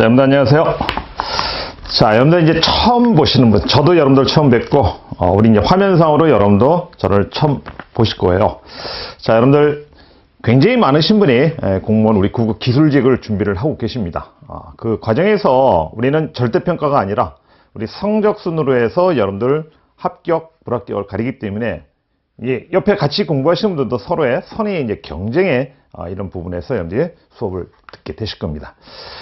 자, 여러분들 안녕하세요. 자, 여러분들 이제 처음 보시는 분, 저도 여러분들 처음 뵙고, 우리 이제 화면상으로 여러분도 저를 처음 보실 거예요. 자, 여러분들 굉장히 많으신 분이 공무원 우리 구급 기술직을 준비를 하고 계십니다. 그 과정에서 우리는 절대평가가 아니라 우리 성적순으로 해서 여러분들 합격, 불합격을 가리기 때문에 옆에 같이 공부하시는 분들도 서로의 선의 이제 경쟁에 이런 부분에서 여러분들이 수업을 듣게 되실 겁니다.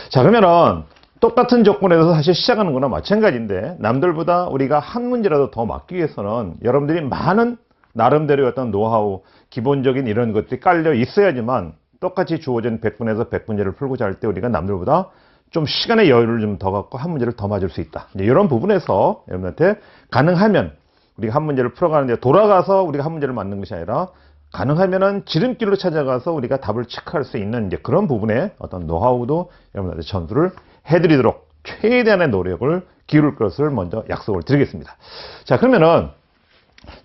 자, 그러면은 똑같은 조건에서 사실 시작하는 거나 마찬가지인데 남들보다 우리가 한 문제라도 더 맞기 위해서는 여러분들이 많은 나름대로 어떤 노하우, 기본적인 이런 것들이 깔려 있어야지만 똑같이 주어진 100분에서 100문제를 풀고자 할 때 우리가 남들보다 좀 시간의 여유를 좀 더 갖고 한 문제를 더 맞을 수 있다. 이런 부분에서 여러분한테 가능하면 우리가 한 문제를 풀어가는데 돌아가서 우리가 한 문제를 맞는 것이 아니라 가능하면은 지름길로 찾아가서 우리가 답을 체크할 수 있는 이제 그런 부분에 어떤 노하우도 여러분한테 전수를 해드리도록 최대한의 노력을 기울일 것을 먼저 약속을 드리겠습니다. 자, 그러면은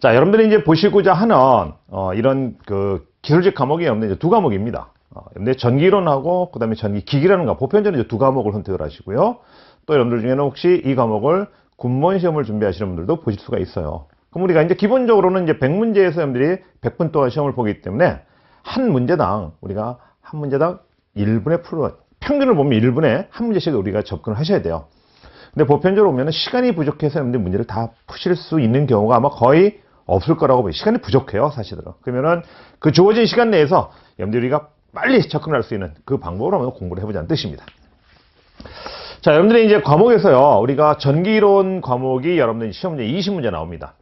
자, 여러분들이 이제 보시고자 하는 이런 그 기술직 과목이 여러분들 이제 두 과목입니다. 여러분들 전기이론하고 그다음에 전기기기라는 거 보편적으로 이제 두 과목을 선택을 하시고요. 또 여러분들 중에는 혹시 이 과목을 군무원 시험을 준비하시는 분들도 보실 수가 있어요. 그럼 우리가 이제 기본적으로는 이제 100문제에서 여러분들이 100분 동안 시험을 보기 때문에 한 문제당 우리가 한 문제당 1분에 평균을 보면 1분에 한 문제씩 우리가 접근을 하셔야 돼요. 근데 보편적으로 보면 시간이 부족해서 여러분들 문제를 다 푸실 수 있는 경우가 아마 거의 없을 거라고 봐요. 시간이 부족해요, 사실은. 그러면은 그 주어진 시간 내에서 여러분들이 우리가 빨리 접근할 수 있는 그 방법으로 한번 공부를 해보자는 뜻입니다. 자, 여러분들이 이제 과목에서요, 우리가 전기이론 과목이 여러분들 시험 문제 20문제 나옵니다.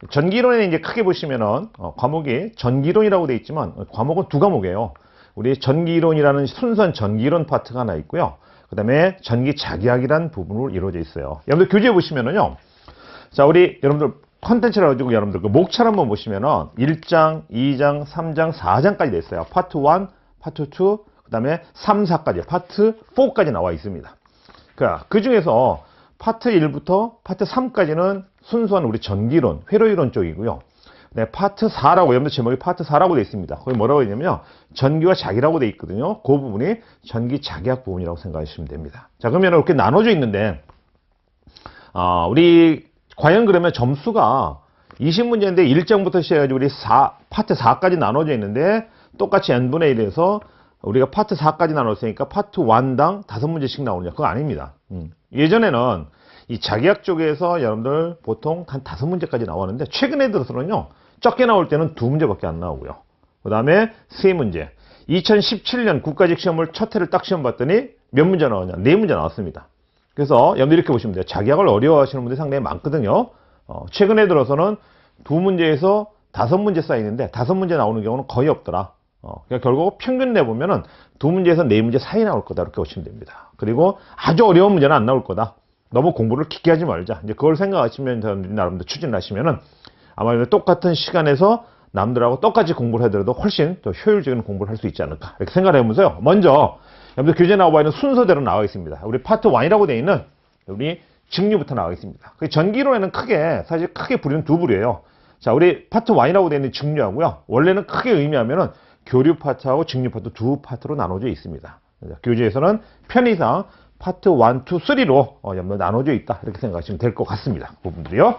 전기이론에 이제 크게 보시면은, 과목이 전기이론이라고 되어 있지만, 과목은 두 과목이에요. 우리 전기이론이라는 순수한 전기이론 파트가 하나 있고요. 그 다음에 전기자기학이라는 부분으로 이루어져 있어요. 여러분들 교재에 보시면은요, 자, 우리 여러분들 컨텐츠를 가지고 여러분들 그 목차를 한번 보시면은 1장, 2장, 3장, 4장까지 돼 있어요. 파트 1, 파트 2, 그 다음에 3, 4까지, 파트 4까지 나와 있습니다. 그 중에서 파트 1부터 파트 3까지는 순수한 우리 전기이론, 회로이론 쪽이고요. 네, 파트 4라고, 여러분들 제목이 파트 4라고 되어 있습니다. 거기 뭐라고 되냐면요, 전기와 자기라고 되어 있거든요. 그 부분이 전기자기학 부분이라고 생각하시면 됩니다. 자, 그러면 이렇게 나눠져 있는데, 우리 과연 그러면 점수가 20문제인데 1장부터 시작해가지고 우리 파트 4까지 나눠져 있는데 똑같이 n분의 1에서 우리가 파트 4까지 나눴으니까 파트 1당 5문제씩 나오느냐? 그거 아닙니다. 예전에는 이 자기학 쪽에서 여러분들 보통 한 5문제까지 나왔는데 최근에 들어서는요, 적게 나올 때는 2문제밖에 안 나오고요. 그 다음에 3문제. 2017년 국가직 시험을 첫 해를 딱 시험 봤더니 몇 문제 나오냐? 4문제 나왔습니다. 그래서 여러분들 이렇게 보시면 돼요. 자기학을 어려워하시는 분들이 상당히 많거든요. 최근에 들어서는 2문제에서 5문제 쌓이는데 5문제 나오는 경우는 거의 없더라. 그러니까 결국 평균 내보면은 2문제에서 4문제 사이 나올 거다. 이렇게 보시면 됩니다. 그리고 아주 어려운 문제는 안 나올 거다. 너무 공부를 깊게 하지 말자. 이제 그걸 생각하시면 여러분들이 나름대로 추진을 하시면은 아마 똑같은 시간에서 남들하고 똑같이 공부를 하더라도 훨씬 더 효율적인 공부를 할 수 있지 않을까. 이렇게 생각을 해보면서요. 먼저 여러분들 교재 나와 있는 순서대로 나와 있습니다. 우리 파트 1이라고 되어 있는 우리 직류부터 나와 있습니다. 전기이론에는 사실 크게 부르는 두 부류예요. 자, 우리 파트 1이라고 되어 있는 직류하고요. 원래는 크게 의미하면은 교류 파트하고 직류 파트 두 파트로 나눠져 있습니다. 교재에서는 편의상 파트 1, 2, 3로 나눠져 있다. 이렇게 생각하시면 될 것 같습니다. 그 부분들이요.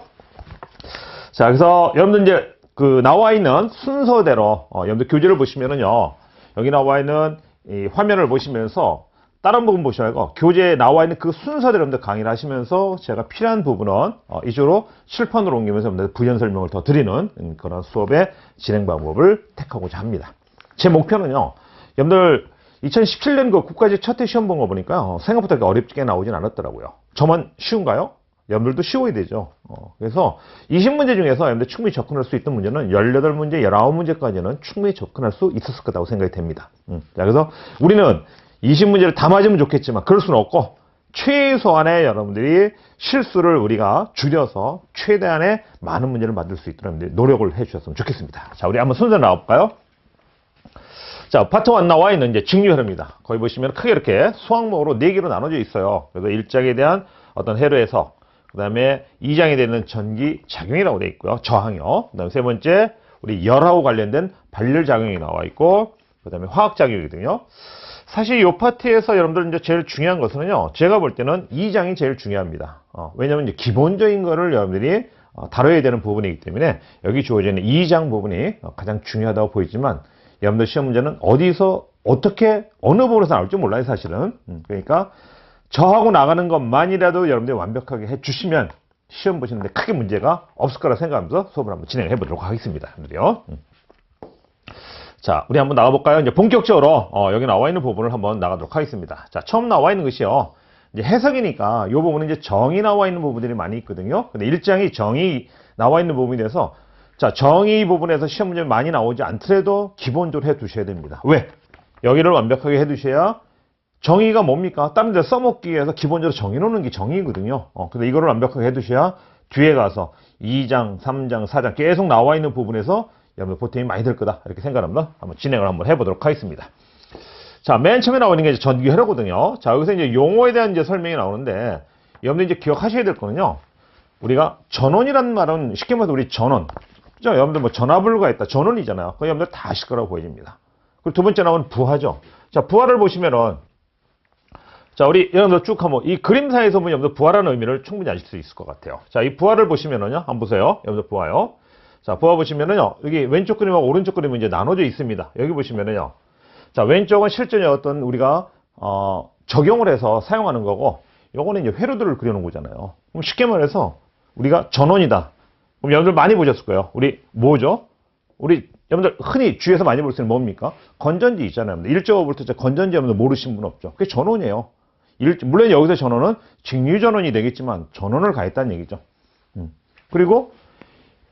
자, 그래서 여러분들 이제 그 나와 있는 순서대로 여러분들 교재를 보시면은요. 여기 나와 있는 이 화면을 보시면서 다른 부분 보시고 교재에 나와 있는 그 순서대로 여러분들 강의를 하시면서 제가 필요한 부분은 이쪽으로 칠판으로 옮기면서 여러분들 부연 설명을 더 드리는 그런 수업의 진행 방법을 택하고자 합니다. 제 목표는요. 여러분들 2017년 그 국가직 첫 해 시험 본 거 보니까 생각보다 그렇게 어렵게 나오진 않았더라고요. 저만 쉬운가요? 여러분들도 쉬워야 되죠. 그래서 20문제 중에서 여러분들 충분히 접근할 수 있던 문제는 18문제, 19문제까지는 충분히 접근할 수 있었을 거라고 생각이 됩니다. 자, 그래서 우리는 20문제를 다 맞으면 좋겠지만 그럴 수는 없고 최소한의 여러분들이 실수를 우리가 줄여서 최대한의 많은 문제를 만들 수 있도록 노력을 해 주셨으면 좋겠습니다. 자, 우리 한번 순서 나와볼까요? 자, 파트 1 나와 있는 이제 직류회로입니다. 거기 보시면 크게 이렇게 수학목으로 4개로 나눠져 있어요. 그래서 1장에 대한 어떤 회로 해석, 그 다음에 2장에 되는 전기작용이라고 되어 있고요. 저항이요. 그 다음에 세 번째, 우리 열하고 관련된 발열작용이 나와 있고, 그 다음에 화학작용이거든요. 사실 이 파트에서 여러분들 이제 제일 중요한 것은요, 제가 볼 때는 2장이 제일 중요합니다. 왜냐면 이제 기본적인 거를 여러분들이 다뤄야 되는 부분이기 때문에 여기 주어지는 2장 부분이 가장 중요하다고 보이지만 여러분들 시험 문제는 어디서 어떻게 어느 부분에서 나올지 몰라요, 사실은. 그러니까 저하고 나가는 것만이라도 여러분들이 완벽하게 해주시면 시험 보시는데 크게 문제가 없을 거라 생각하면서 수업을 한번 진행해 보도록 하겠습니다. 여러분들요. 자, 우리 한번 나가볼까요? 이제 본격적으로 여기 나와 있는 부분을 한번 나가도록 하겠습니다. 자, 처음 나와 있는 것이요, 이제 해석이니까 이 부분은 이제 정의 나와 있는 부분들이 많이 있거든요. 근데 1장이 정의 나와 있는 부분이 돼서, 자, 정의 부분에서 시험 문제 많이 나오지 않더라도 기본적으로 해 두셔야 됩니다. 왜? 여기를 완벽하게 해 두셔야 정의가 뭡니까? 다른 데 써먹기 위해서 기본적으로 정의 놓는 게 정의거든요. 근데 이거를 완벽하게 해 두셔야 뒤에 가서 2장, 3장, 4장 계속 나와 있는 부분에서 여러분 보탬이 많이 될 거다, 이렇게 생각합니다. 한번 진행을 한번 해보도록 하겠습니다. 자, 맨 처음에 나오는 게 이제 전기회로거든요. 자, 여기서 이제 용어에 대한 이제 설명이 나오는데, 여러분들 이제 기억하셔야 될 거는요, 우리가 전원이라는 말은 쉽게 말해서 우리 전원, 그죠? 여러분들 뭐 전화불가 있다, 전원이잖아요. 그 여러분들 다 아실 거라고 보여집니다. 그리고 두 번째 나오는 부하죠. 자, 부하를 보시면은, 자, 우리 여러분들 쭉 한번 이 그림사에서 보면 여러분들 부하라는 의미를 충분히 아실 수 있을 것 같아요. 자, 이 부하를 보시면은요, 한번 보세요. 여러분들 부하요. 자, 부하 보시면은요, 여기 왼쪽 그림하고 오른쪽 그림은 이제 나눠져 있습니다. 여기 보시면은요, 자, 왼쪽은 실전에 어떤 우리가 적용을 해서 사용하는 거고, 요거는 이제 회로들을 그려놓은 거잖아요. 그럼 쉽게 말해서 우리가 전원이다. 그럼 여러분들 많이 보셨을 거예요. 우리 뭐죠? 우리 여러분들 흔히 주위에서 많이 볼 수 있는 뭡니까? 건전지 있잖아요. 1.5V 건전지 여러분들 모르시는 분 없죠? 그게 전원이에요. 물론 여기서 전원은 직류전원이 되겠지만 전원을 가했다는 얘기죠. 그리고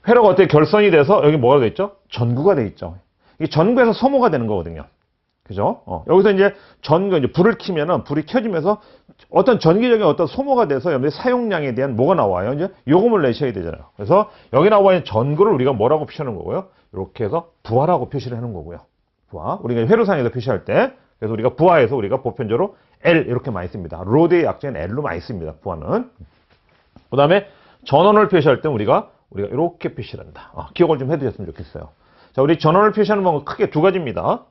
회로가 어떻게 결선이 돼서 여기 뭐가 되겠죠? 전구가 되어 있죠. 이 전구에서 소모가 되는 거거든요. 그죠? 여기서 이제 이제 불을 켜면은 불이 켜지면서 어떤 전기적인 어떤 소모가 돼서 여러분들 사용량에 대한 뭐가 나와요? 이제 요금을 내셔야 되잖아요. 그래서 여기 나와 있는 전구를 우리가 뭐라고 표시하는 거고요? 이렇게 해서 부하라고 표시를 하는 거고요. 부하. 우리가 회로상에서 표시할 때, 그래서 우리가 부하에서 우리가 보편적으로 L 이렇게 많이 씁니다. 로드의 약자인 L로 많이 씁니다. 부하는. 그 다음에 전원을 표시할 때 우리가 이렇게 표시를 한다. 기억을 좀 해두셨으면 좋겠어요. 자, 우리 전원을 표시하는 방법은 크게 두 가지입니다.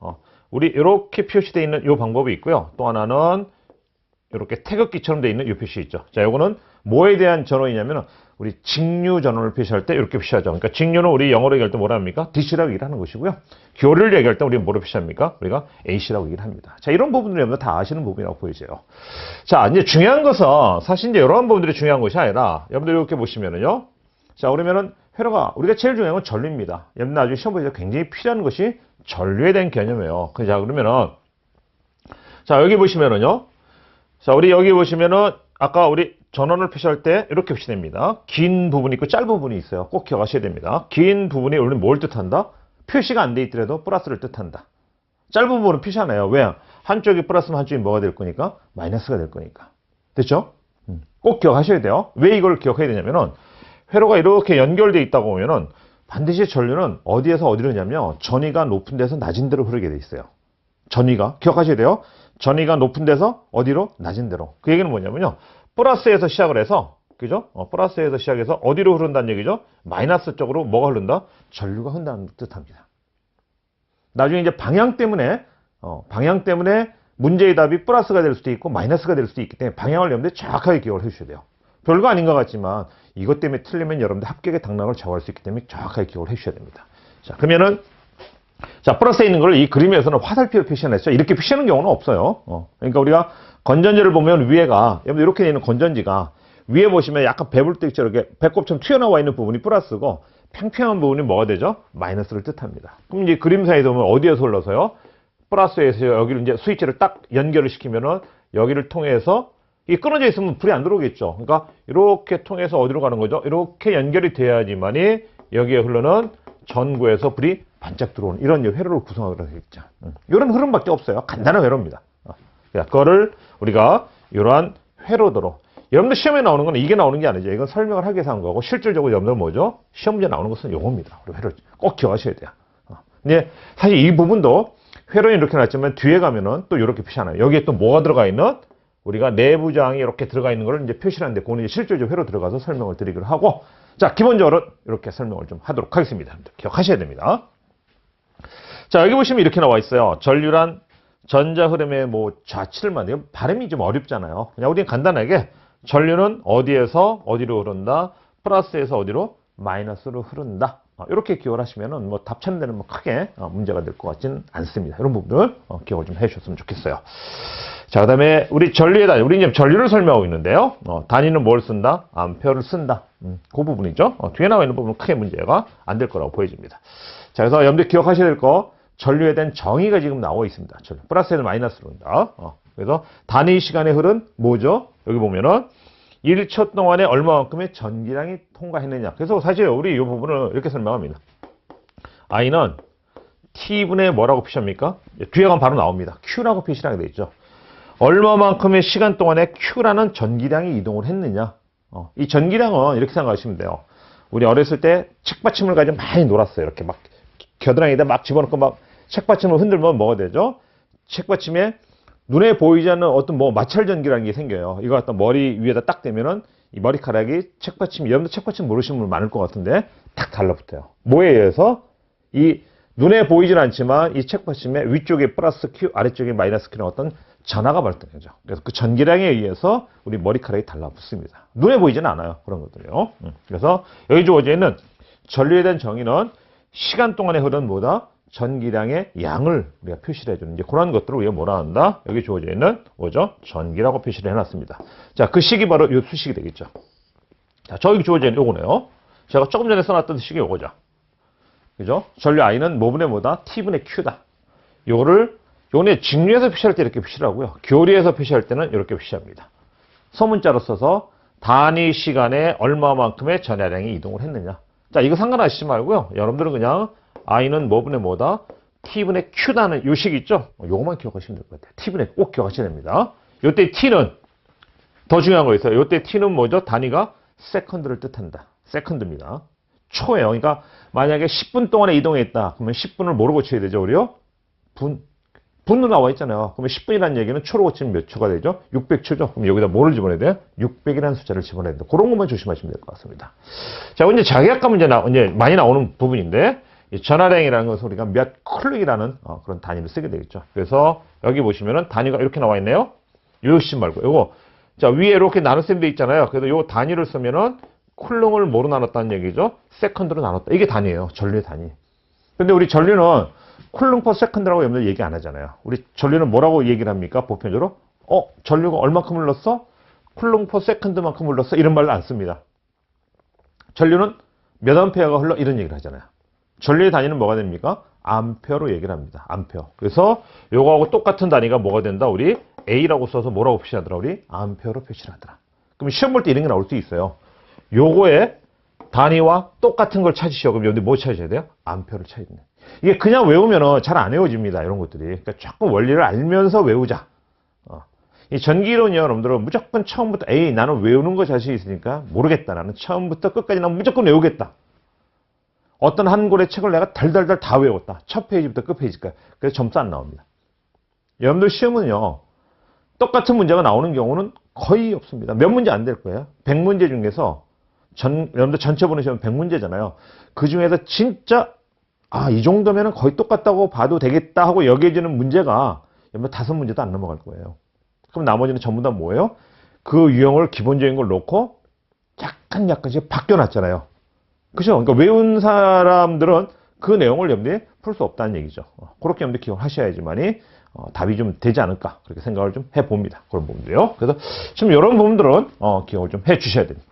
우리 이렇게 표시되어 있는 이 방법이 있고요. 또 하나는 이렇게 태극기처럼 되어 있는 이 표시 있죠. 자, 요거는 뭐에 대한 전원이냐면은 우리 직류 전원을 표시할 때 이렇게 표시하죠. 그러니까 직류는 우리 영어로 얘기할 때 뭐라 합니까? DC라고 얘기를 하는 것이고요. 교류를 얘기할 때 우리는 뭐로 표시합니까? 우리가 AC라고 얘기를 합니다. 자, 이런 부분들을 여러분들 다 아시는 부분이라고 보여져요. 자, 이제 중요한 것은 사실 이제 이런 부분들이 중요한 것이 아니라 여러분들 이렇게 보시면은요. 자, 그러면은 회로가 우리가 제일 중요한 건 전류입니다. 여러분 나중에 시험 볼 때 굉장히 필요한 것이 전류에 대한 개념이에요. 자, 그러면은 자, 여기 보시면은요. 자, 우리 여기 보시면은 아까 우리 전원을 표시할 때 이렇게 표시됩니다. 긴 부분이 있고 짧은 부분이 있어요. 꼭 기억하셔야 됩니다. 긴 부분이 원래 뭘 뜻한다? 표시가 안 돼 있더라도 플러스를 뜻한다. 짧은 부분은 표시 안 해요. 왜? 한쪽이 플러스면 한쪽이 뭐가 될 거니까? 마이너스가 될 거니까. 됐죠? 꼭 기억하셔야 돼요. 왜 이걸 기억해야 되냐면은 회로가 이렇게 연결되어 있다고 보면은 반드시 전류는 어디에서 어디로 냐면 전위가 높은 데서 낮은 데로 흐르게 돼 있어요. 전위가 기억하셔야 돼요. 전위가 높은 데서 어디로? 낮은 데로. 그 얘기는 뭐냐면요. 플러스에서 시작을 해서, 그죠? 플러스에서 시작해서 어디로 흐른다는 얘기죠? 마이너스 쪽으로 뭐가 흐른다? 전류가 흐른다는 뜻합니다. 나중에 이제 방향 때문에 문제의 답이 플러스가 될 수도 있고 마이너스가 될 수도 있기 때문에 방향을 여러분들 정확하게 기억을 해주셔야 돼요. 별거 아닌 것 같지만 이것 때문에 틀리면 여러분들 합격의 당락을 좌우할 수 있기 때문에 정확하게 기억을 해주셔야 됩니다. 자, 그러면은 자, 플러스에 있는 걸 이 그림에서는 화살표로 표시해냈죠. 이렇게 표시하는 경우는 없어요. 그러니까 우리가 건전지를 보면 위에가, 여러분 이렇게 되어 있는 건전지가 위에 보시면 약간 배불뚝처럼 이렇게 배꼽처럼 튀어나와 있는 부분이 플러스고 평평한 부분이 뭐가 되죠? 마이너스를 뜻합니다. 그럼 이제 그림사에서 보면 어디에서 흘러서요? 플러스에서 여기를 이제 스위치를 딱 연결을 시키면은 여기를 통해서 이 끊어져 있으면 불이 안 들어오겠죠. 그러니까 이렇게 통해서 어디로 가는 거죠? 이렇게 연결이 돼야지만이 여기에 흐르는 전구에서 불이 반짝 들어오는 이런 회로를 구성하게 되겠죠. 이런 흐름밖에 없어요. 간단한 회로입니다. 그거를 우리가 이러한 회로도로 여러분들 시험에 나오는 건 이게 나오는 게 아니죠. 이건 설명을 하기 위해서 한 거고 실질적으로 여러분들 뭐죠? 시험 문제 나오는 것은 요겁니다. 우리 회로 꼭 기억하셔야 돼요. 근데 사실 이 부분도 회로는 이렇게 나왔지만 뒤에 가면은 또 이렇게 표시하나요. 여기에 또 뭐가 들어가 있는 우리가 내부장이 이렇게 들어가 있는 걸 이제 표시를 하는데 그거는 이제 실질적으로 회로 들어가서 설명을 드리기로 하고 자, 기본적으로 이렇게 설명을 좀 하도록 하겠습니다. 기억하셔야 됩니다. 자, 여기 보시면 이렇게 나와 있어요. 전자 흐름의 뭐 좌치를 만들면 발음이 좀 어렵잖아요. 그냥 우리는 간단하게 전류는 어디에서 어디로 흐른다, 플러스에서 어디로 마이너스로 흐른다. 이렇게 기억을 하시면은 뭐 답 찾는 데는 뭐 크게 문제가 될 것 같지는 않습니다. 이런 부분을 기억을 좀 해주셨으면 좋겠어요. 자, 그다음에 우리 전류의 단위, 우리 이제 전류를 설명하고 있는데요. 단위는 뭘 쓴다? 암페어를 쓴다. 그 부분이죠. 뒤에 나와 있는 부분은 크게 문제가 안 될 거라고 보여집니다. 자, 그래서 여러분들 기억하셔야 될 거, 전류에 대한 정의가 지금 나오고 있습니다. 전류. 플러스에서 마이너스로 흐른다. 그래서 단위 시간에 흐른 뭐죠? 여기 보면은 1초 동안에 얼마만큼의 전기량이 통과했느냐. 그래서 사실 우리 이 부분을 이렇게 설명합니다. I는 T분의 뭐라고 표시합니까? 뒤에 가면 바로 나옵니다. Q라고 표시를 하게 되어 있죠. 얼마만큼의 시간 동안에 Q라는 전기량이 이동을 했느냐. 이 전기량은 이렇게 생각하시면 돼요. 우리 어렸을 때 책받침을 가지고 많이 놀았어요. 이렇게 막 겨드랑이에다 막 집어넣고 막 책받침을 흔들면 뭐가 되죠? 책받침에 눈에 보이지 않는 어떤 뭐 마찰 전기라는 게 생겨요. 이거 갖다 머리 위에다 딱 대면은 이 머리카락이 책받침, 여러분들 책받침 모르시는 분 많을 것 같은데 딱 달라붙어요. 뭐에 의해서? 이 눈에 보이진 않지만 이 책받침에 위쪽에 플러스 Q, 아래쪽에 마이너스 Q는 어떤 전하가 발동하죠. 그래서 그 전기량에 의해서 우리 머리카락이 달라붙습니다. 눈에 보이지는 않아요. 그런 것들이요. 그래서 여기 주어져 있는 전류에 대한 정의는 시간 동안에 흐른 뭐다? 전기량의 양을 우리가 표시를 해주는 이제 그런 것들을 우리가 뭐라 한다? 여기 주어져 있는 뭐죠? 전기라고 표시를 해놨습니다. 자, 그 식이 바로 이 수식이 되겠죠. 자, 저기 주어져 있는 요거네요. 제가 조금 전에 써놨던 식이 요거죠. 그죠? 전류 I는 뭐분의 뭐다? T분의 Q다. 요거를 직류에서 표시할 때 이렇게 표시를 하고요. 교리에서 표시할 때는 이렇게 표시합니다. 소문자로 써서 단위 시간에 얼마만큼의 전야량이 이동을 했느냐. 자, 이거 상관하시지 말고요. 여러분들은 그냥 I는 뭐분의 뭐다? T분의 Q다는 요 식 있죠? 요것만 기억하시면 될 것 같아요. T분의 꼭 기억하셔야 됩니다. 요때 T는 더 중요한 거 있어요. 요때 T는 뭐죠? 단위가 세컨드를 뜻한다. 세컨드입니다. 초예요. 그러니까 만약에 10분 동안에 이동했다. 그러면 10분을 뭐로 고쳐야 되죠? 우리요? 분으로 나와 있잖아요. 그러면 10분이라는 얘기는 초로 고치면 몇 초가 되죠? 600초죠. 그럼 여기다 뭐를 집어넣어야 돼요? 600이라는 숫자를 집어넣어야 돼요. 그런 것만 조심하시면 될 것 같습니다. 자, 이제 자기학과 문제 이제 많이 나오는 부분인데 이 전하량이라는 것은 우리가 몇 쿨릭이라는 그런 단위를 쓰게 되겠죠. 그래서 여기 보시면은 단위가 이렇게 나와 있네요. 요시 말고 요거 자 위에 이렇게 나눗셈 돼 있잖아요. 그래서 요 단위를 쓰면은 쿨롱을 뭐로 나눴다는 얘기죠? 세컨드로 나눴다. 이게 단위예요. 전류의 단위. 근데 우리 전류는 쿨롱 퍼 세컨드라고 여러분들 얘기 안 하잖아요. 우리 전류는 뭐라고 얘기를 합니까? 보편적으로 전류가 얼마큼 흘렀어? 쿨롱 퍼 세컨드만큼 흘렀어? 이런 말을 안 씁니다. 전류는 몇 암페어가 흘러? 이런 얘기를 하잖아요. 전류의 단위는 뭐가 됩니까? 암페어로 얘기를 합니다. 암페어. 그래서 요거하고 똑같은 단위가 뭐가 된다? 우리 A라고 써서 뭐라고 표시하더라? 우리 암페어로 표시를 하더라. 그럼 시험 볼 때 이런 게 나올 수 있어요. 요거의 단위와 똑같은 걸 찾으시오. 그럼 여기 뭐 찾으셔야 돼요? 암페어를 찾아야 돼요. 이게 그냥 외우면 잘 안 외워집니다. 이런 것들이. 그러니까 조금 원리를 알면서 외우자. 이 전기론이요, 여러분들은 무조건 처음부터 에이 나는 외우는 거 자신 있으니까 모르겠다. 나는 처음부터 끝까지 나는 무조건 외우겠다. 어떤 한 권의 책을 내가 달달달 다 외웠다. 첫 페이지부터 끝 페이지까지. 그래서 점수 안 나옵니다. 여러분들 시험은요. 똑같은 문제가 나오는 경우는 거의 없습니다. 몇 문제 안 될 거예요. 100문제 중에서 여러분들 전체 보는 시험은 100문제잖아요. 그 중에서 진짜 이 정도면 거의 똑같다고 봐도 되겠다 하고 여겨지는 문제가 여러분 5문제도 안 넘어갈 거예요. 그럼 나머지는 전부 다 뭐예요? 그 유형을 기본적인 걸 놓고 약간씩 바뀌어놨잖아요. 그죠? 그러니까 외운 사람들은 그 내용을 여러분들이 풀 수 없다는 얘기죠. 그렇게 여러분들 기억을 하셔야지만이 답이 좀 되지 않을까 그렇게 생각을 좀 해봅니다. 그런 부분들요. 그래서 지금 이런 부분들은 기억을 좀 해주셔야 됩니다.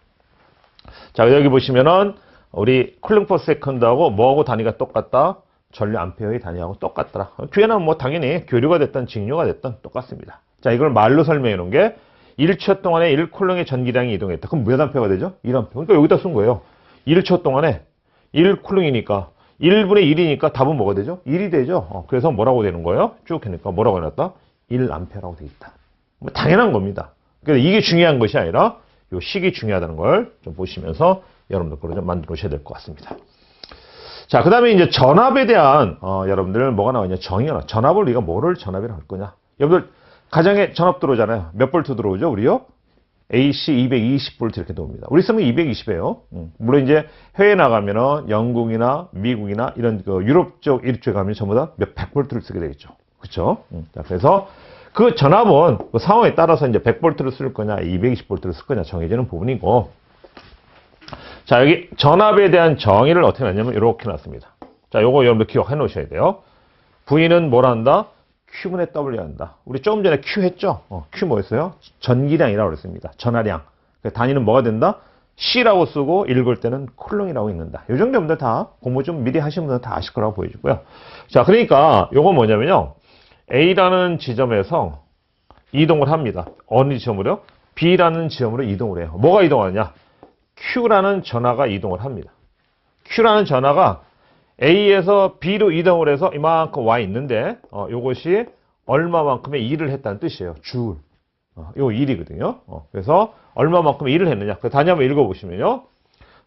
자, 여기 보시면은 우리 쿨링 퍼 세컨드하고 뭐하고 단위가 똑같다? 전류 암페어의 단위하고 똑같더라. 뒤에는 뭐 당연히 교류가 됐든 직류가 됐든 똑같습니다. 자, 이걸 말로 설명해 놓은 게 1초 동안에 1쿨링의 전기량이 이동했다. 그럼 몇 암페어가 되죠? 1암페어. 그러니까 여기다 쓴 거예요. 1초 동안에 1쿨링이니까 1분의 1이니까 답은 뭐가 되죠? 1이 되죠. 그래서 뭐라고 되는 거예요? 쭉 해니까 뭐라고 해놨다? 1암페어라고 되어 있다. 뭐 당연한 겁니다. 그래서 이게 중요한 것이 아니라 요 식이 중요하다는 걸 좀 보시면서 여러분들 그걸 좀 만들어 오셔야 될 것 같습니다. 자, 그 다음에 이제 전압에 대한 여러분들 뭐가 나오냐? 정의가 나와. 전압을 우리가 뭐를 전압이라고 할 거냐? 여러분들 가정에 전압 들어오잖아요. 몇 볼트 들어오죠? 우리요? AC 220V 이렇게 들어옵니다. 우리 쓰면 220이에요. 물론 이제 해외에 나가면은 영국이나 미국이나 이런 그 유럽 쪽 이쪽에 가면 전부 다 몇 100V를 쓰게 되겠죠. 그쵸? 자, 그래서 그 전압은 그 상황에 따라서 이제 100V를 쓸 거냐, 220V를 쓸 거냐 정해지는 부분이고. 자, 여기 전압에 대한 정의를 어떻게 놨냐면 이렇게 놨습니다. 자, 요거 여러분들 기억해 놓으셔야 돼요. V는 뭘 한다? Q분의 W 한다. 우리 조금 전에 Q 했죠? Q 뭐였어요? 전기량이라고 그랬습니다. 전하량. 단위는 뭐가 된다? C라고 쓰고 읽을 때는 쿨롱이라고 읽는다. 이 정도 여러분들 다 공부 좀 미리 하신 분들 다 아실 거라고 보여주고요. 자, 그러니까 요거 뭐냐면요. A라는 지점에서 이동을 합니다. 어느 지점으로요? B라는 지점으로 이동을 해요. 뭐가 이동하느냐? Q라는 전하가 이동을 합니다. Q라는 전하가 A에서 B로 이동을 해서 이만큼 와 있는데 요것이 얼마만큼의 일을 했다는 뜻이에요. 줄. 이거 일이거든요. 그래서 얼마만큼의 일을 했느냐. 그 단위 한번 읽어보시면요.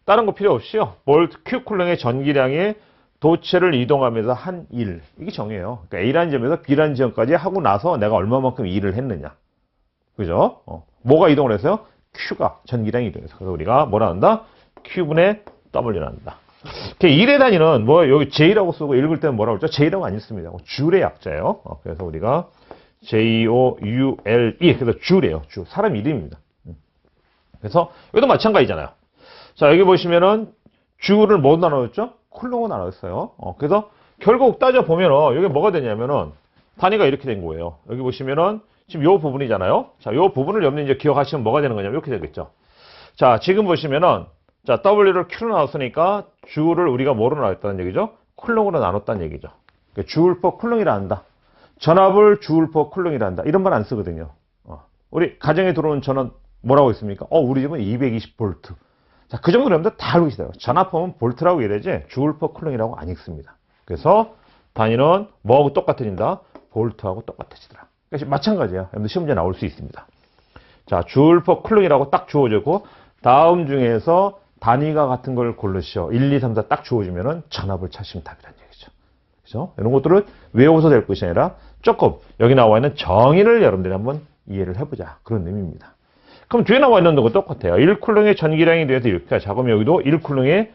다른 거 필요 없이요. 볼트 Q 쿨롱의 전기량이 도체를 이동하면서 한 일. 이게 정의예요. 그러니까 A라는 점에서 B라는 지점까지 하고 나서 내가 얼마만큼 일을 했느냐. 그죠? 뭐가 이동을 했어요? Q가 전기량이 이동해서. 그래서 우리가 뭐라 한다? Q분의 W를 한다. 일의 단위는 뭐 여기 J라고 쓰고 읽을 때는 뭐라고 그러죠? J라고 안 읽습니다. 줄의 약자예요. 그래서 우리가 Joule. 그래서 줄이에요. 줄. 사람 이름입니다. 그래서 여기도 마찬가지잖아요. 자, 여기 보시면은 줄을 뭐 나눠줬죠? 쿨롱으로 나눴어요. 그래서 결국 따져보면은 여기 뭐가 되냐면은 단위가 이렇게 된 거예요. 여기 보시면은 지금 요 부분이잖아요. 자, 요 부분을 여러분이 이제 기억하시면 뭐가 되는 거냐면 이렇게 되겠죠. 자, 지금 보시면은 자, W를 Q로 나눴으니까 줄을 우리가 뭐로 나눴다는 얘기죠? 쿨롱으로 나눴다는 얘기죠. 그러니까 줄 퍼 쿨롱이라 한다. 전압을 줄 퍼 쿨롱이라 한다. 이런 말 안 쓰거든요. 우리 가정에 들어오는 전원 뭐라고 있습니까? 우리 집은 220V. 자, 그 정도 여러분들 다 알고 계시다요. 전압하면 볼트라고 이래야지 줄 퍼 쿨롱이라고 안 읽습니다. 그래서 단위는 뭐하고 똑같아진다? 볼트하고 똑같아지더라. 그래서 마찬가지예요. 여러분들 시험 문제 나올 수 있습니다. 자, 줄 퍼 쿨롱이라고 딱 주어지고 다음 중에서 단위가 같은 걸 고르시오. 1, 2, 3, 4 딱 주어지면은 전압을 찾으시면 답이라는 얘기죠. 그죠? 이런 것들을 외워서 될 것이 아니라 조금 여기 나와 있는 정의를 여러분들이 한번 이해를 해보자. 그런 의미입니다. 그럼 뒤에 나와 있는 것도 똑같아요. 1쿨롱의 전기량에 대해서 이렇게 하자. 그럼 여기도 1쿨롱에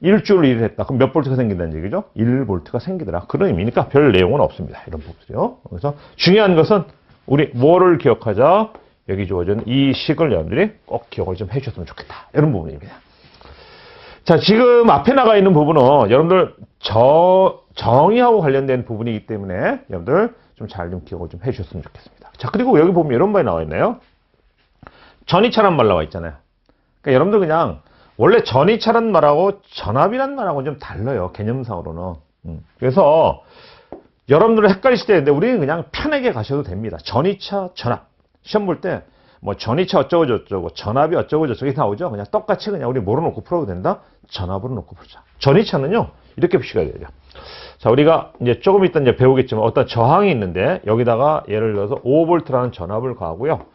1줄을 일을 했다. 그럼 몇 볼트가 생긴다는 얘기죠? 1볼트가 생기더라. 그런 의미니까 별 내용은 없습니다. 이런 부분이요. 그래서 중요한 것은 우리 뭐를 기억하자? 여기 주어진 이 식을 여러분들이 꼭 기억을 좀 해주셨으면 좋겠다. 이런 부분입니다. 자, 지금 앞에 나가 있는 부분은 여러분들 정의하고 관련된 부분이기 때문에 여러분들 좀 잘 좀 기억을 좀 해주셨으면 좋겠습니다. 자, 그리고 여기 보면 이런 말이 나와 있나요? 전이차란 말 나와 있잖아요. 그러니까 여러분들 그냥 원래 전이차란 말하고 전압이란 말하고 좀 달라요. 개념상으로는. 그래서 여러분들 헷갈리실 때 우리는 그냥 편하게 가셔도 됩니다. 전이차, 전압. 시험 볼 때 뭐 전이차 어쩌고 저쩌고 전압이 어쩌고 저쩌고 이렇게 나오죠. 그냥 똑같이 그냥 우리 뭐로 놓고 풀어도 된다. 전압으로 놓고 풀자. 전이차는요 이렇게 표시가 되죠. 자, 우리가 이제 조금 이따 이제 배우겠지만 어떤 저항이 있는데 여기다가 예를 들어서 5V라는 전압을 가하고요.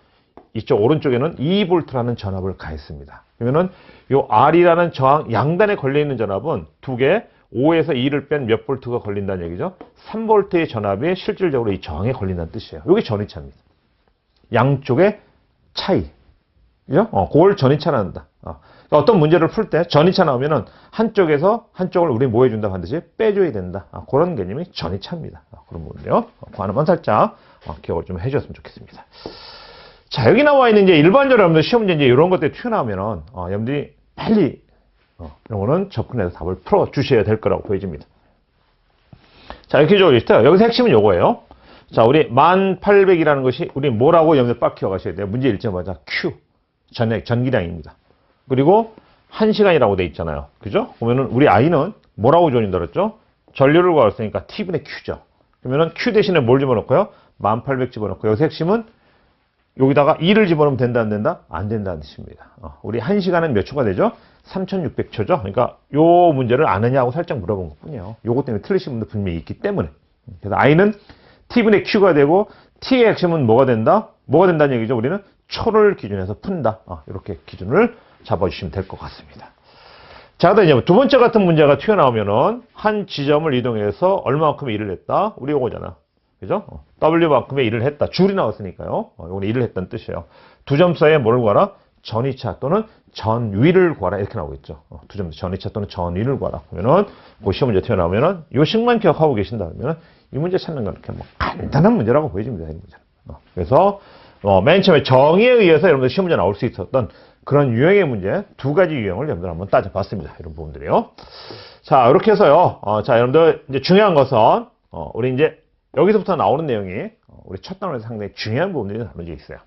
이쪽 오른쪽에는 2V라는 전압을 가했습니다. 그러면은 요 R이라는 저항 양단에 걸려 있는 전압은 두 개 5에서 2를 뺀 몇 볼트가 걸린다는 얘기죠. 3V의 전압이 실질적으로 이 저항에 걸린다는 뜻이에요. 이게 전이차입니다. 양쪽의 차이. 그죠? 그걸 전이차라 한다. 그러니까 어떤 문제를 풀 때 전이차 나오면은 한쪽을 우리 뭐 해준다 반드시 빼줘야 된다. 그런 개념이 전이차입니다. 그런 부분인데요. 그 하나만 살짝 기억을 좀 해주셨으면 좋겠습니다. 자, 여기 나와 있는 이제 일반적으로 여러분들 시험 문제 이제 이런 것들이 튀어나오면은 여러분들이 빨리 이런 거는 접근해서 답을 풀어 주셔야 될 거라고 보여집니다. 자, 이렇게 적어주시죠. 여기서 핵심은 요거예요. 자, 우리 1800이라는 것이 우리 뭐라고 여러분들 빡 기억하셔야 돼요. 문제 읽자마자 Q. 전기량입니다. 그리고 1시간이라고 돼 있잖아요. 그죠? 보면은 우리 I는 뭐라고 주어진다 그랬죠? 전류를 구했으니까 T분의 Q죠. 그러면은 Q 대신에 뭘 집어넣고요? 1800 집어넣고 여기서 핵심은 여기다가 2를 집어넣으면 된다 안 된다? 안 된다는 뜻입니다. 우리 1시간은 몇 초가 되죠? 3600초죠. 그러니까 요 문제를 아느냐고 살짝 물어본 것뿐이에요. 요것 때문에 틀리신 분도 분명히 있기 때문에. 그래서 I는 T분의 Q가 되고 T의 핵심은 뭐가 된다? 뭐가 된다는 얘기죠? 우리는 초를 기준해서 푼다. 이렇게 기준을 잡아주시면 될 것 같습니다. 자, 그다음에 이제 두 번째 같은 문제가 튀어나오면은 한 지점을 이동해서 얼마만큼의 일을 했다? 우리 요거잖아. 그죠? W만큼의 일을 했다. 줄이 나왔으니까요. 이건 일을 했다는 뜻이에요. 두 점 사이에 뭘 구하라? 전이차 또는 전위를 구하라. 이렇게 나오겠죠. 두 점 전이차 또는 전위를 구하라. 그러면은 그 시험 문제 튀어나오면은 요 식만 기억하고 계신다 그러면은 이 문제 찾는 건 이렇게 뭐 간단한 문제라고 보여집니다. 이 문제는. 그래서 맨 처음에 정의에 의해서 여러분들 시험 문제 나올 수 있었던 그런 유형의 문제 두 가지 유형을 여러분들 한번 따져봤습니다. 이런 부분들이요. 자, 이렇게 해서요. 자, 여러분들 이제 중요한 것은 우리 이제 여기서부터 나오는 내용이 우리 첫 단원에서 상당히 중요한 부분들이 나눠져 있어요.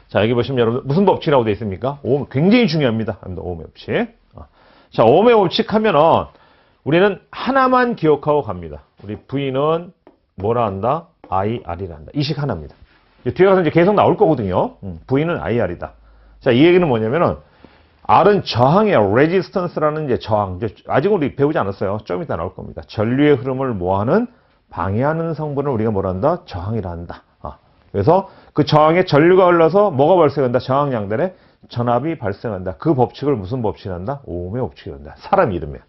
자, 여기 보시면 여러분들 무슨 법칙이라고 되어 있습니까? 오hm, 굉장히 중요합니다. 오음의 법칙. 자, 오음의 법칙 하면은 우리는 하나만 기억하고 갑니다. 우리 V는 뭐라 한다? IR이라 한다. 이 식 하나입니다. 뒤에 가서 이제 계속 나올 거거든요. V는 IR이다. 자, 이 얘기는 뭐냐면은 R은 저항이에요. Resistance라는 이제 저항. 아직 우리 배우지 않았어요. 좀 이따 나올 겁니다. 전류의 흐름을 뭐하는? 방해하는 성분을 우리가 뭐라 한다? 저항이라 한다. 그래서 그 저항에 전류가 흘러서 뭐가 발생한다? 저항 양단에 전압이 발생한다. 그 법칙을 무슨 법칙이란다? 오음의 법칙이란다. 사람 이름이야.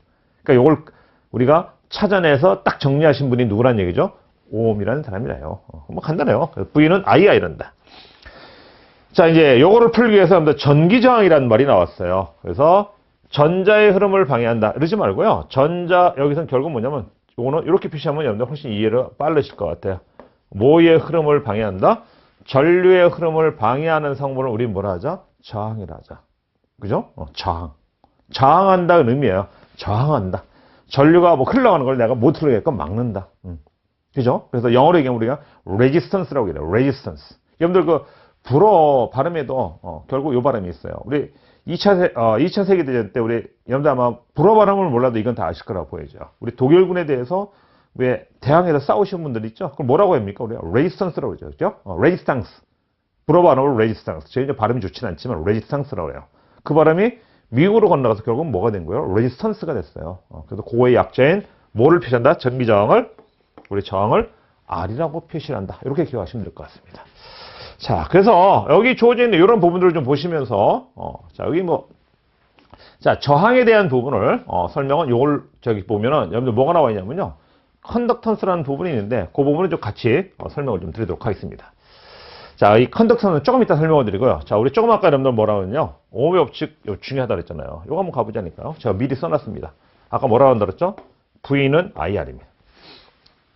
그러니까 이걸 우리가 찾아내서 딱 정리하신 분이 누구란 얘기죠? 오음이라는 사람이라요. 뭐 간단해요. V는 II란다. 자, 이제 요거를 풀기 위해서 전기 저항이라는 말이 나왔어요. 그래서 전자의 흐름을 방해한다. 이러지 말고요. 여기서는 결국 뭐냐면 요거는 이렇게 표시하면 여러분들 훨씬 이해가 빠르실 것 같아요. 뭐의 흐름을 방해한다? 전류의 흐름을 방해하는 성분을 우리 뭐라 하자? 저항이라 하자. 그죠? 저항. 저항한다는 의미예요. 저항한다. 전류가 뭐 흘러가는 걸 내가 못 흘러가게끔 막는다. 그죠? 그래서 영어로 얘기하면 우리가 resistance라고 해요. resistance. 여러분들 불어 발음에도 결국 요 발음이 있어요. 우리 2차 세계대전 때 우리 여러분들 아마 불어 발음을 몰라도 이건 다 아실 거라고 보이죠. 우리 독일군에 대해서 왜 대항해서 싸우신 분들 있죠? 그걸 뭐라고 합니까? 우리가 resistance라고 그러죠. 그죠? resistance. 불어 발음으로 resistance. 저희 이제 발음이 좋지는 않지만 resistance라고 해요. 그 발음이 미국으로 건너가서 결국은 뭐가 된 거예요? resistance가 됐어요. 그래서 그거의 약자인 뭐를 표시한다? 전기 저항을, 우리 저항을 R이라고 표시를 한다. 이렇게 기억하시면 될 것 같습니다. 자, 그래서 여기 주어져 있는 이런 부분들을 좀 보시면서, 자, 여기 자, 저항에 대한 부분을, 설명은 요걸 보면은, 여러분들 뭐가 나와 있냐면요. 컨덕턴스라는 부분이 있는데, 그 부분을 좀 같이 설명을 좀 드리도록 하겠습니다. 자, 이 컨덕턴스는 조금 이따 설명을 드리고요. 자, 우리 조금 아까 여러분들 뭐라고 했냐? 오음의 법칙 중요하다 그랬잖아요. 요거 한번 가보자니까요. 제가 미리 써놨습니다. 아까 뭐라고 한다 그랬죠? V는 IR입니다.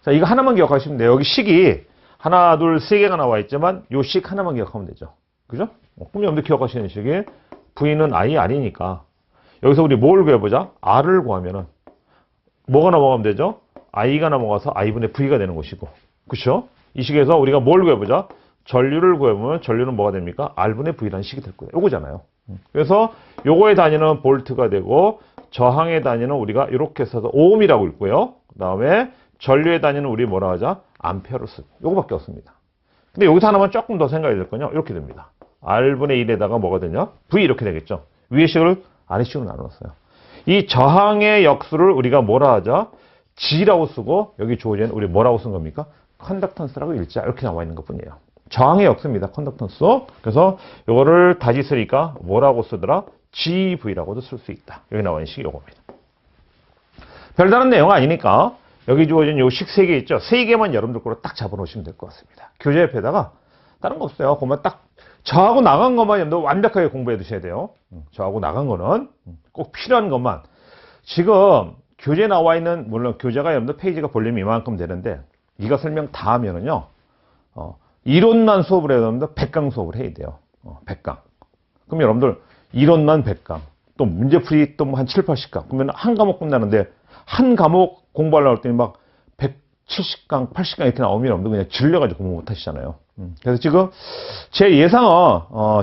자, 이거 하나만 기억하시면 돼요. 여기 식이 하나, 둘, 세 개가 나와 있지만 요 식 하나만 기억하면 되죠. 그죠? 그럼 여러분들 기억하시는 식이 V는 IR이니까 여기서 우리 뭘 구해보자? R을 구하면은 뭐가 넘어가면 되죠? I가 넘어가서 I분의 V가 되는 것이고, 그렇죠? 이 식에서 우리가 뭘 구해보자? 전류를 구해보면 전류는 뭐가 됩니까? R분의 V라는 식이 될 거예요. 요거잖아요. 그래서 요거의 단위는 볼트가 되고 저항의 단위는 우리가 이렇게 써서 오음이라고 읽고요. 그 다음에 전류의 단위는 우리 뭐라 하자? 암페어를 쓰고. 요거밖에 없습니다. 근데 여기서 하나만 조금 더 생각이 될 거냐? 이렇게 됩니다. R분의 1에다가 뭐가 되냐? V 이렇게 되겠죠. 위의 식을 아래 식으로 나눴어요. 이 저항의 역수를 우리가 뭐라 하자? G라고 쓰고 여기 주어진 우리 뭐라고 쓴 겁니까? 컨덕턴스라고 읽자. 이렇게 나와 있는 것 뿐이에요. 저항의 역수입니다. 컨덕턴스. 그래서 요거를 다시 쓰니까 뭐라고 쓰더라? GV라고도 쓸 수 있다. 여기 나와 있는 식이 요겁니다. 별다른 내용 아니니까 여기 주어진 요 식 3개 있죠? 3개만 여러분들 거로 딱 잡아놓으시면 될 것 같습니다. 교재 옆에다가 다른 거 없어요. 그것만 딱 저하고 나간 것만 여러분들 완벽하게 공부해 두셔야 돼요. 저하고 나간 거는 꼭 필요한 것만. 지금 교재에 나와 있는, 물론 교재가 여러분들 페이지가 볼륨이 이만큼 되는데 이거 설명 다 하면은요, 이론만 수업을 해야 되는데 100강 수업을 해야 돼요. 100강. 그럼 여러분들 이론만 100강, 또 문제풀이 또 한 7, 80강. 그러면 한 과목 끝나는데 한 과목 공부하려고 할 때는 막 170강, 80강 이렇게 나오면 여러분들 그냥 질려가지고 공부 못 하시잖아요. 그래서 지금 제 예상은,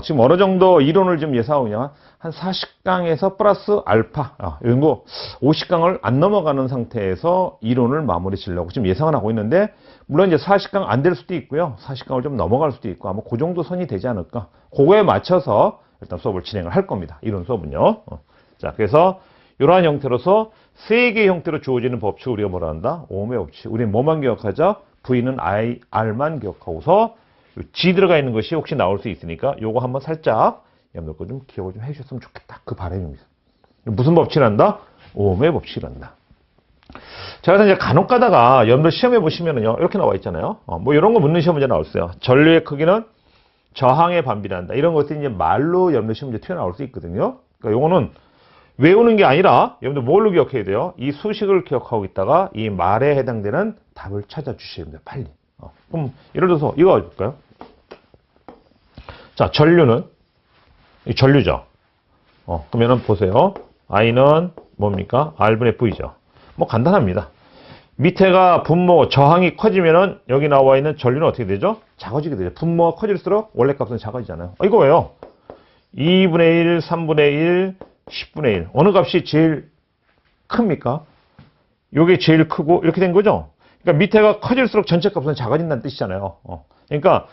지금 어느 정도 이론을 좀 예상하고 그냥 한 40강에서 플러스 알파, 이런 거 50강을 안 넘어가는 상태에서 이론을 마무리 지려고 지금 예상을 하고 있는데, 물론 이제 40강 안 될 수도 있고요. 40강을 좀 넘어갈 수도 있고, 아마 그 정도 선이 되지 않을까. 그거에 맞춰서 일단 수업을 진행을 할 겁니다. 이론 수업은요. 자, 그래서 이러한 형태로서 3개의 형태로 주어지는 법칙을 우리가 뭐라 한다? 오음의 법칙. 우리는 뭐만 기억하자? V는 R만 기억하고서 G 들어가 있는 것이 혹시 나올 수 있으니까 요거 한번 살짝 여러분들 거 좀 기억을 좀 해주셨으면 좋겠다. 그 바람입니다. 무슨 법칙을 한다? 오음의 법칙을 한다. 자, 그래서 이제 간혹 가다가 여러분들 시험해 보시면은요, 이렇게 나와 있잖아요. 뭐 이런 거 묻는 시험 문제 나왔어요. 전류의 크기는 저항에 반비례한다. 이런 것들이 이제 말로 여러분들 시험 문제 튀어나올 수 있거든요. 그러니까 요거는 외우는 게 아니라 여러분들 뭘로 기억해야 돼요? 이 수식을 기억하고 있다가 이 말에 해당되는 답을 찾아주셔야 됩니다. 빨리. 그럼 예를 들어서 이거 해볼까요? 자, 전류는 이 전류죠. 그러면은 보세요. I는 뭡니까? R분의 V죠. 뭐 간단합니다. 밑에가 분모 저항이 커지면은 여기 나와 있는 전류는 어떻게 되죠? 작아지게 되죠. 분모가 커질수록 원래 값은 작아지잖아요. 이거예요. 2분의 1, 3분의 1, 10분의 1. 어느 값이 제일 큽니까? 요게 제일 크고 이렇게 된 거죠. 그러니까 밑에가 커질수록 전체 값은 작아진다는 뜻이잖아요. 그러니까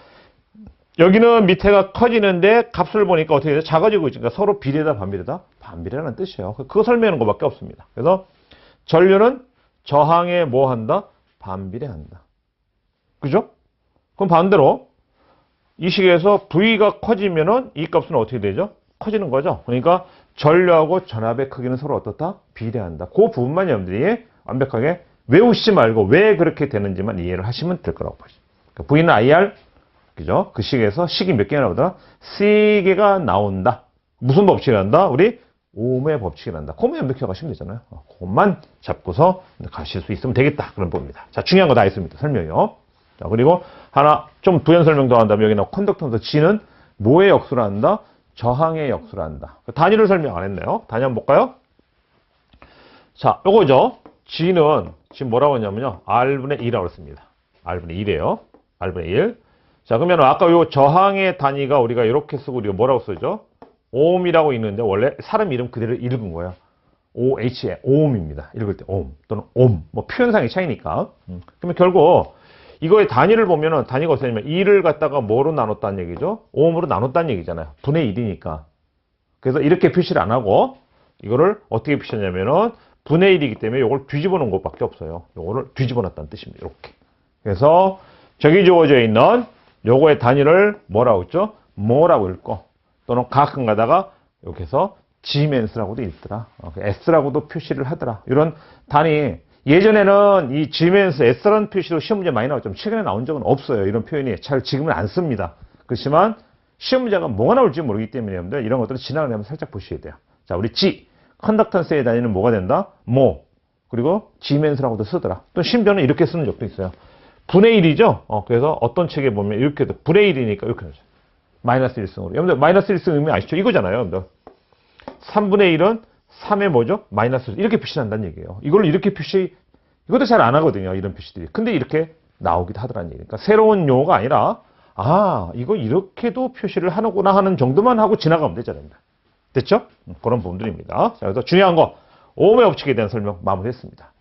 여기는 밑에가 커지는데 값을 보니까 어떻게 돼요? 작아지고 있으니까 서로 비례다, 반비례다? 반비례라는 뜻이에요. 그거 설명하는 것밖에 없습니다. 그래서 전류는 저항에 뭐 한다? 반비례한다. 그죠? 그럼 반대로 이 식에서 V가 커지면은 이 값은 어떻게 되죠? 커지는 거죠. 그러니까 전류하고 전압의 크기는 서로 어떻다? 비례한다. 그 부분만 여러분들이 완벽하게 외우시지 말고 왜 그렇게 되는지만 이해를 하시면 될 거라고 보시죠. 그러니까 V는 IR, 그죠? 그 식에서 식이 몇 개가 나오더라? 3개가 나온다. 무슨 법칙이 난다? 우리 오음의 법칙이 난다. 그것만 완벽히 가시면 되잖아요. 그것만 잡고서 가실 수 있으면 되겠다. 그런 법입니다. 자, 중요한 거 다 했습니다. 설명이요. 자, 그리고 하나 좀 부연 설명 더 한다면 여기는 컨덕터에서 G는 뭐의 역수를 한다? 저항의 역수를 한다. 단위를 설명 안 했네요. 단위 한번 볼까요? 자, 요거죠. G는 지금 뭐라고 했냐면요. R분의 2라고 했습니다. R분의 1이에요. R분의 1. 자, 그러면 아까 요 저항의 단위가 우리가 이렇게 쓰고 우리가 뭐라고 쓰죠? 오음이라고 있는데 원래 사람 이름 그대로 읽은 거예요. OH에 오음입니다. 읽을 때 오음 또는 옴. 뭐 표현상의 차이니까. 그러면 결국 이거의 단위를 보면은 단위가 어떻게 되냐면 2를 갖다가 뭐로 나눴다는 얘기죠? 오음으로 나눴다는 얘기잖아요. 분의 1이니까. 그래서 이렇게 표시를 안 하고 이거를 어떻게 표시하냐면은 분의 1이기 때문에 이걸 뒤집어 놓은 것밖에 없어요. 이거를 뒤집어 놨다는 뜻입니다. 이렇게. 그래서 저기 주어져 있는 요거의 단위를 뭐라고 했죠? 뭐라고 읽고 또는 가끔 가다가 여기서 G맨스라고도 읽더라. S라고도 표시를 하더라. 이런 단위. 예전에는 이 G맨스, S라는 표시로 시험 문제 많이 나왔지만 최근에 나온 적은 없어요. 이런 표현이 잘 지금은 안 씁니다. 그렇지만 시험 문제가 뭐가 나올지 모르기 때문에 여러분들 이런 것들을 지나가려 하면 살짝 보셔야 돼요. 자, 우리 G. 컨덕턴스의 단위는 뭐가 된다? 모. 그리고 G맨스라고도 쓰더라. 또 심지어는 이렇게 쓰는 적도 있어요. 분의 1이죠? 그래서 어떤 책에 보면 이렇게 분의 1이니까 이렇게 하죠. 마이너스 1승으로. 여러분들 마이너스 1승 의미 아시죠? 이거잖아요. 여러분들. 3분의 1은 3의 뭐죠? 마이너스 이렇게 표시한다는 얘기예요. 이걸 이렇게 표시 이것도 잘 안 하거든요. 이런 표시들이. 근데 이렇게 나오기도 하더라는 얘기니까 그러니까 새로운 용어가 아니라 이거 이렇게도 표시를 하는구나 하는 정도만 하고 지나가면 되잖아요. 됐죠? 그런 부분들입니다. 자, 그래서 중요한 거 오음의 법칙에 대한 설명 마무리했습니다.